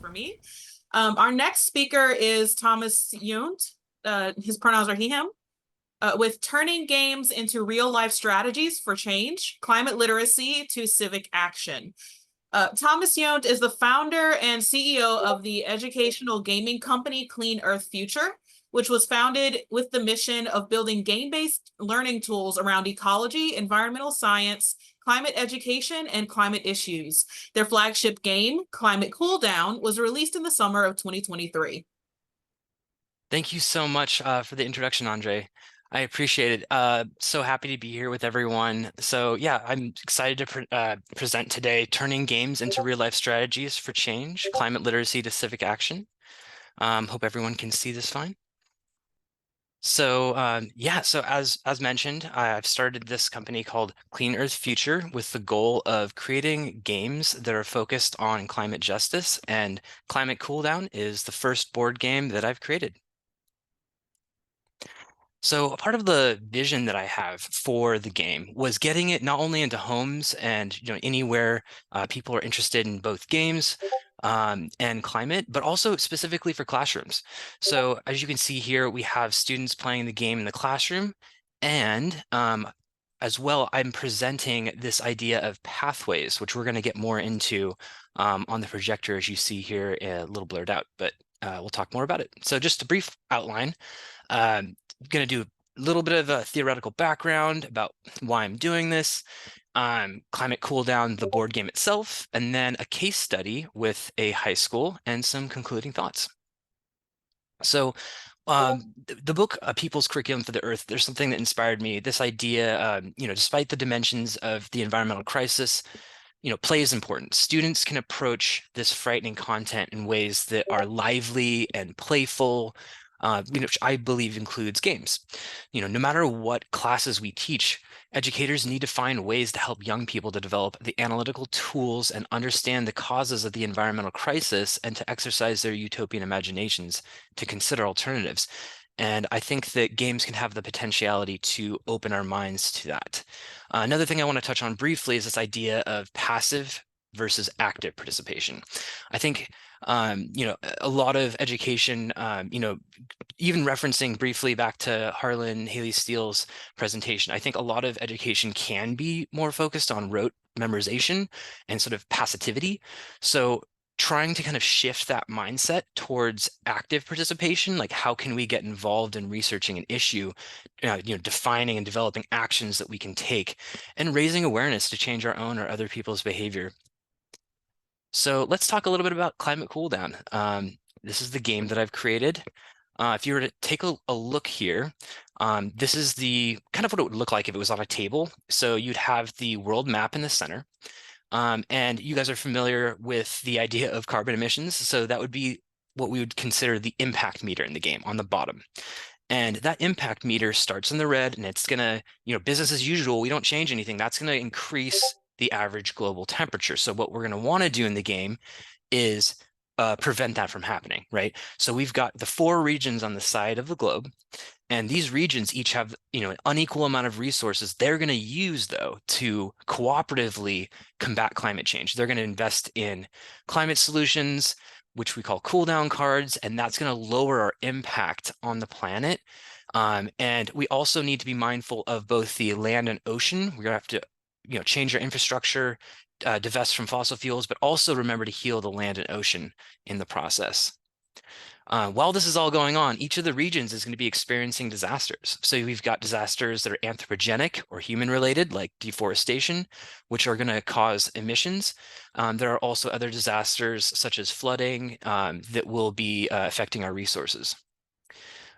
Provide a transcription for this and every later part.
for me. Our next speaker is Thomas Yount. His pronouns are he, him. With turning games into real-life strategies for change, climate literacy to civic action. Thomas Yount is the founder and CEO of the educational gaming company Clean Earth Future, which was founded with the mission of building game-based learning tools around ecology, environmental science, climate education, and climate issues. Their flagship game, Climate Cooldown, was released in the summer of 2023. Thank you so much for the introduction, Andre. I appreciate it. So happy to be here with everyone. So yeah, I'm excited to present today, turning games into real-life strategies for change, climate literacy to civic action. Hope everyone can see this fine. So yeah, so as mentioned, I've started this company called Clean Earth Future with the goal of creating games that are focused on climate justice, and Climate Cooldown is the first board game that I've created. So a part of the vision that I have for the game was getting it not only into homes and anywhere people are interested in both games and climate, but also specifically for classrooms. So as you can see here, we have students playing the game in the classroom, and as well, I'm presenting this idea of pathways, which we're going to get more into on the projector, as you see here, a little blurred out, but we'll talk more about it. So just a brief outline. Going to do a little bit of a theoretical background about why I'm doing this, Climate Cooldown, the board game itself, and then a case study with a high school and some concluding thoughts. So the book A People's Curriculum for the Earth, there's something that inspired me. This idea, despite the dimensions of the environmental crisis, play is important. Students can approach this frightening content in ways that are lively and playful, which I believe includes games. No matter what classes we teach, educators need to find ways to help young people to develop the analytical tools and understand the causes of the environmental crisis, and to exercise their utopian imaginations to consider alternatives. And I think that games can have the potentiality to open our minds to that. Another thing I want to touch on briefly is this idea of passive versus active participation. I think, a lot of education, even referencing briefly back to Harlan Haley Steele's presentation, I think a lot of education can be more focused on rote memorization and sort of passivity. So trying to kind of shift that mindset towards active participation, like how can we get involved in researching an issue, defining and developing actions that we can take, and raising awareness to change our own or other people's behavior. So let's talk a little bit about Climate Cooldown. This is the game that I've created. If you were to take a look here, this is the kind of what it would look like if it was on a table. So you'd have the world map in the center. And you guys are familiar with the idea of carbon emissions. So that would be what we would consider the impact meter in the game on the bottom. And that impact meter starts in the red, and it's gonna, business as usual, we don't change anything. That's gonna increase the average global temperature. So what we're gonna wanna do in the game is prevent that from happening, right? So we've got the 4 regions on the side of the globe, and these regions each have, an unequal amount of resources they're going to use, though, to cooperatively combat climate change. They're going to invest in climate solutions, which we call cool down cards, and that's going to lower our impact on the planet. And we also need to be mindful of both the land and ocean. We're going to have to, change our infrastructure, divest from fossil fuels, but also remember to heal the land and ocean in the process. While this is all going on, each of the regions is going to be experiencing disasters. So we've got disasters that are anthropogenic or human-related, like deforestation, which are going to cause emissions. There are also other disasters, such as flooding, that will be affecting our resources.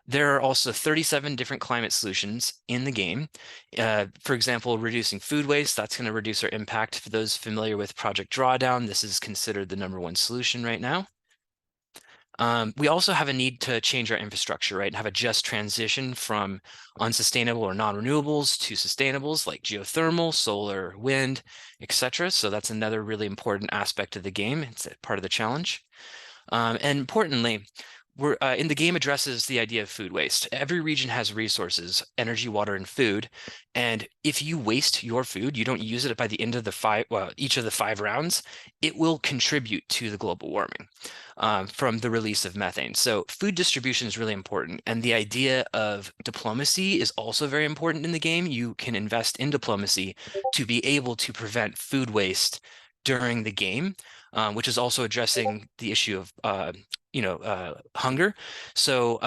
There are also 37 different climate solutions in the game. For example, reducing food waste, that's going to reduce our impact. For those familiar with Project Drawdown, this is considered the #1 solution right now. We also have a need to change our infrastructure, right, and have a just transition from unsustainable or non-renewables to sustainables like geothermal, solar, wind, etc. So that's another really important aspect of the game. It's a part of the challenge. And importantly, we're in the game addresses the idea of food waste. Every region has resources, energy, water, and food. And if you waste your food, you don't use it by the end of each of the 5 rounds, it will contribute to the global warming from the release of methane. So food distribution is really important. And the idea of diplomacy is also very important in the game. You can invest in diplomacy to be able to prevent food waste during the game, which is also addressing the issue of hunger. So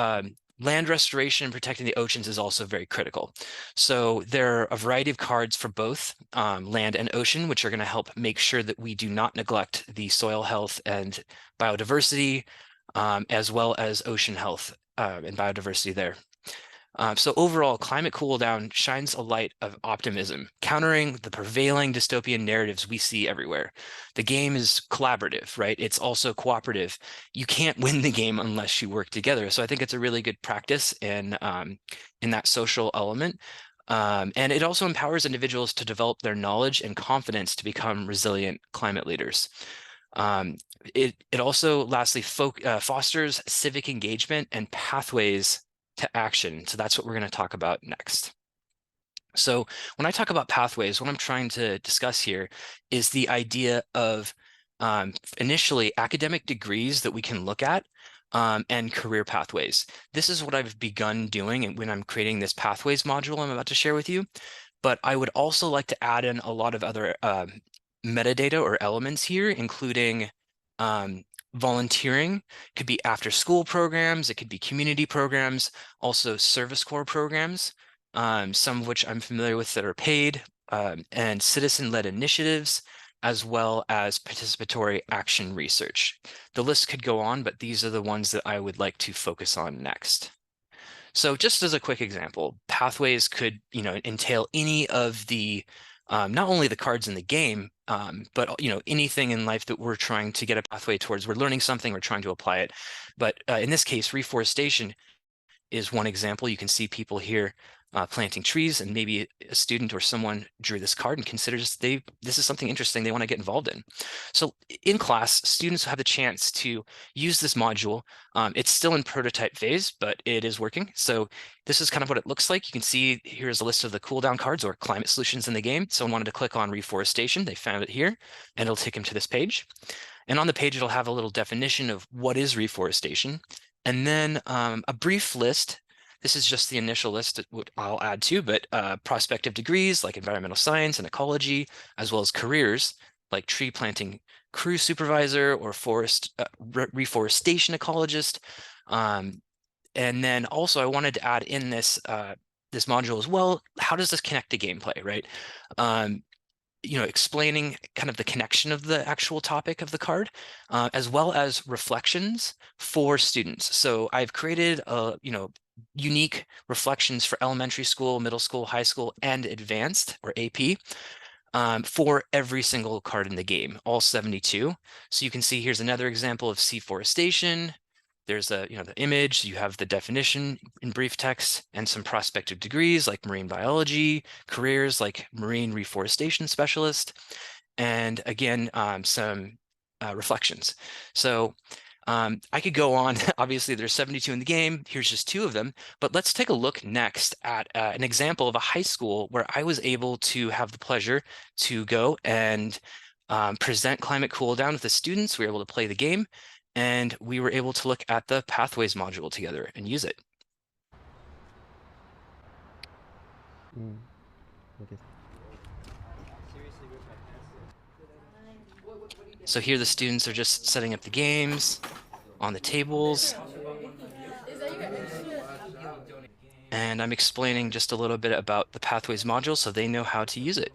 land restoration and protecting the oceans is also very critical. So there are a variety of cards for both land and ocean, which are going to help make sure that we do not neglect the soil health and biodiversity, as well as ocean health and biodiversity there. So overall, Climate Cooldown shines a light of optimism, countering the prevailing dystopian narratives we see everywhere. The game is collaborative, right? It's also cooperative. You can't win the game unless you work together. So I think it's a really good practice in that social element. And it also empowers individuals to develop their knowledge and confidence to become resilient climate leaders. It also, lastly, fosters civic engagement and pathways to action. So that's what we're going to talk about next. So when I talk about pathways, what I'm trying to discuss here is the idea of initially academic degrees that we can look at and career pathways. This is what I've begun doing when I'm creating this pathways module I'm about to share with you. But I would also like to add in a lot of other metadata or elements here, including volunteering. Could be after school programs, it could be community programs, also service corps programs, some of which I'm familiar with that are paid, and citizen-led initiatives, as well as participatory action research. The list could go on, but these are the ones that I would like to focus on next. So just as a quick example, pathways could, entail any of the not only the cards in the game, but anything in life that we're trying to get a pathway towards. We're learning something, we're trying to apply it. But in this case, reforestation is one example. You can see people here planting trees, and maybe a student or someone drew this card and considers this is something interesting they want to get involved in. So in class, students have the chance to use this module. It's still in prototype phase, but it is working. So this is kind of what it looks like. You can see here's a list of the cooldown cards or climate solutions in the game. Someone wanted to click on reforestation. They found it here, and it'll take them to this page. And on the page, it'll have a little definition of what is reforestation, and then a brief list. This is just the initial list that I'll add to, but prospective degrees like environmental science and ecology, as well as careers like tree planting crew supervisor or reforestation ecologist. And then also I wanted to add in this this module as well. How does this connect to gameplay, right? Explaining kind of the connection of the actual topic of the card, as well as reflections for students. So I've created unique reflections for elementary school, middle school, high school, and advanced or AP for every single card in the game, all 72. So you can see here's another example of seaforestation. There's the image, you have the definition in brief text, and some prospective degrees like marine biology, careers like marine reforestation specialist, and again, some reflections. So I could go on. Obviously, there's 72 in the game. Here's just 2 of them. But let's take a look next at an example of a high school where I was able to have the pleasure to go and present Climate Cooldown with the students. We were able to play the game, and we were able to look at the Pathways module together and use it. Okay. So here the students are just setting up the games on the tables. And I'm explaining just a little bit about the Pathways module so they know how to use it.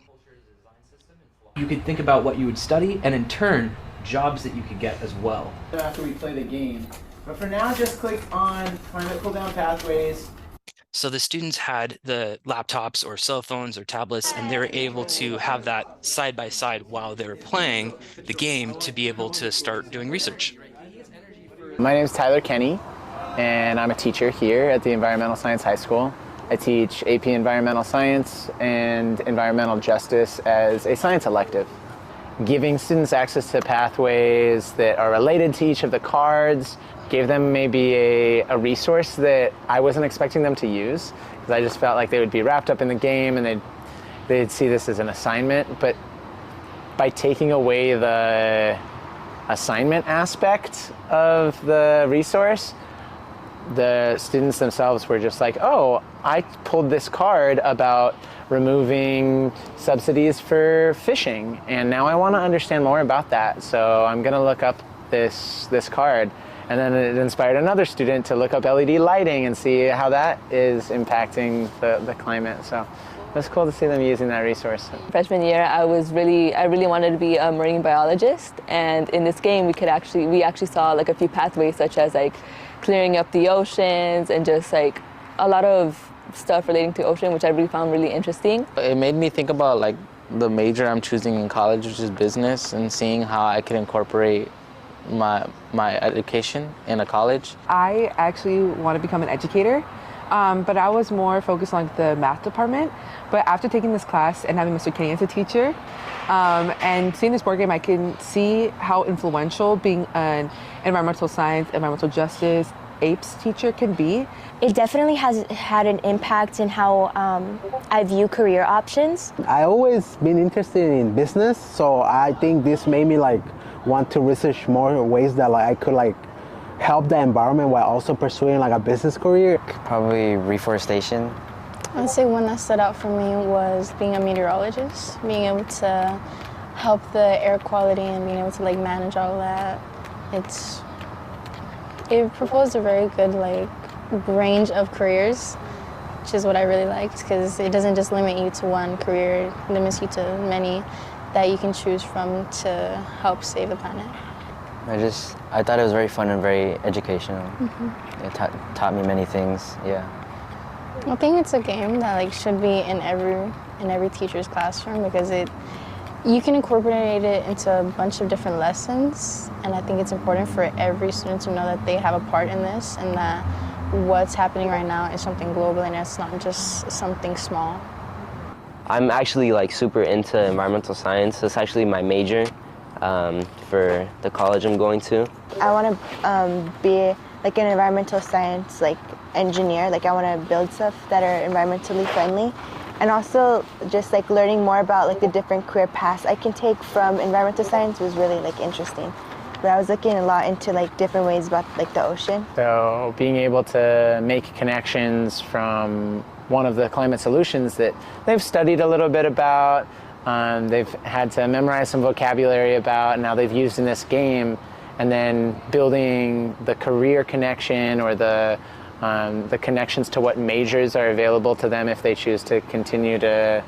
You could think about what you would study, and in turn, jobs that you could get as well. After we play the game. But for now, just click on Climate Cooldown Pathways. So the students had the laptops or cell phones or tablets, and they were able to have that side by side while they were playing the game to be able to start doing research. My name is Tyler Kenny, and I'm a teacher here at the Environmental Science High School. I teach AP Environmental Science and Environmental Justice as a science elective. giving students access to pathways that are related to each of the cards, gave them maybe a resource that I wasn't expecting them to use, because I just felt like they would be wrapped up in the game and they'd see this as an assignment. But by taking away the assignment aspect of the resource, the students themselves were just like, oh, I pulled this card about removing subsidies for fishing, and now I want to understand more about that, so I'm going to look up this card. And then it inspired another student to look up LED lighting and see how that is impacting the climate. So it was cool to see them using that resource. Freshman year, I really wanted to be a marine biologist, and in this game we actually saw like a few pathways, such as like clearing up the oceans and just like a lot of stuff relating to ocean, which I really found really interesting. It made me think about like the major I'm choosing in college, which is business, and seeing how I could incorporate my education in a college. I actually want to become an educator, but I was more focused on the math department. But after taking this class and having Mr. Kenny as a teacher, and seeing this board game, I can see how influential being an environmental science, environmental justice, APES teacher can be. It definitely has had an impact in how I view career options. I always been interested in business, so I think this made me like want to research more ways that like I could like help the environment while also pursuing like a business career. Probably reforestation. I'd say one that stood out for me was being a meteorologist, being able to help the air quality and being able to like manage all that. It proposed a very good like range of careers, which is what I really liked, because it doesn't just limit you to one career, it limits you to many that you can choose from to help save the planet. I thought it was very fun and very educational. It taught me many things, yeah. I think it's a game that like should be in every teacher's classroom, because you can incorporate it into a bunch of different lessons, and I think it's important for every student to know that they have a part in this, and that what's happening right now is something global and it's not just something small. I'm actually like super into environmental science. That's actually my major for the college I'm going to. I want to be like an environmental science like engineer. Like I want to build stuff that are environmentally friendly, and also just like learning more about like the different career paths I can take from environmental science was really like interesting. But I was looking a lot into like different ways about like the ocean. So being able to make connections from one of the climate solutions that they've studied a little bit about, they've had to memorize some vocabulary about, and now they've used in this game, and then building the career connection or the connections to what majors are available to them if they choose to continue to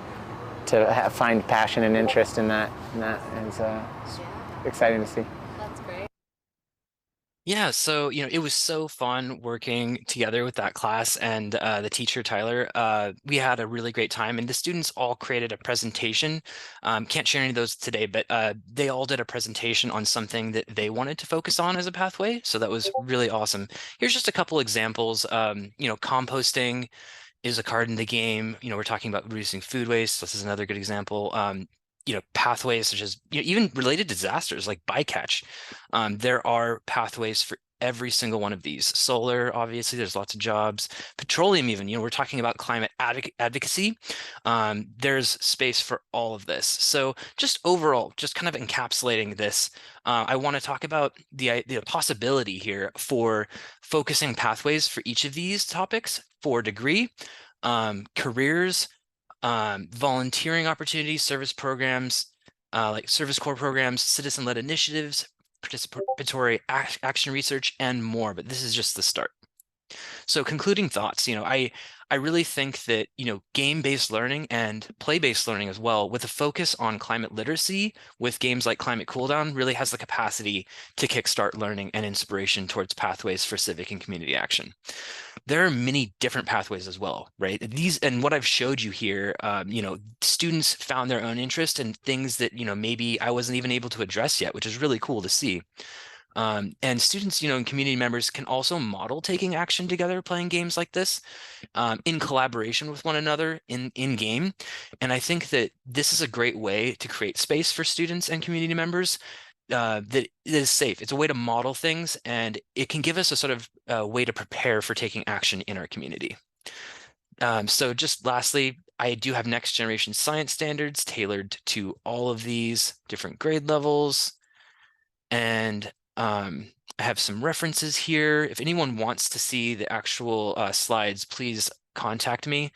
find passion and interest in that. And that is exciting to see. Yeah, so it was so fun working together with that class and the teacher Tyler. We had a really great time, and the students all created a presentation. Can't share any of those today, but they all did a presentation on something that they wanted to focus on as a pathway. So that was really awesome. Here's just a couple examples. Composting is a card in the game. We're talking about reducing food waste. This is another good example. Pathways such as even related disasters like bycatch. There are pathways for every single one of these. Solar, obviously, there's lots of jobs. Petroleum, even, we're talking about climate advocacy. There's space for all of this. So just overall, just kind of encapsulating this, I want to talk about the possibility here for focusing pathways for each of these topics for degree, careers, volunteering opportunities, service programs, like service corps programs, citizen-led initiatives, participatory action research, and more. But this is just the start. So concluding thoughts, I really think that, game-based learning and play-based learning as well, with a focus on climate literacy with games like Climate Cooldown, really has the capacity to kickstart learning and inspiration towards pathways for civic and community action. There are many different pathways as well, right? These, and what I've showed you here, students found their own interest in things that, maybe I wasn't even able to address yet, which is really cool to see. And students, and community members can also model taking action together, playing games like this in collaboration with one another in game. And I think that this is a great way to create space for students and community members that is safe. It's a way to model things, and it can give us a sort of way to prepare for taking action in our community. So just lastly, I do have next generation science standards tailored to all of these different grade levels. And I have some references here. If anyone wants to see the actual slides, please contact me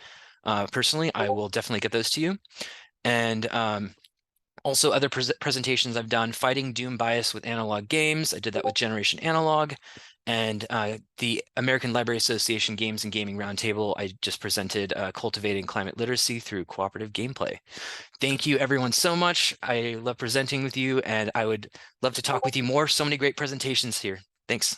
personally. I will definitely get those to you. And also other presentations I've done, Fighting Doom Bias with Analog Games. I did that with Generation Analog. And the American Library Association Games and Gaming Roundtable, I just presented Cultivating Climate Literacy Through Cooperative Gameplay. Thank you everyone so much. I love presenting with you, and I would love to talk with you more. So many great presentations here. Thanks.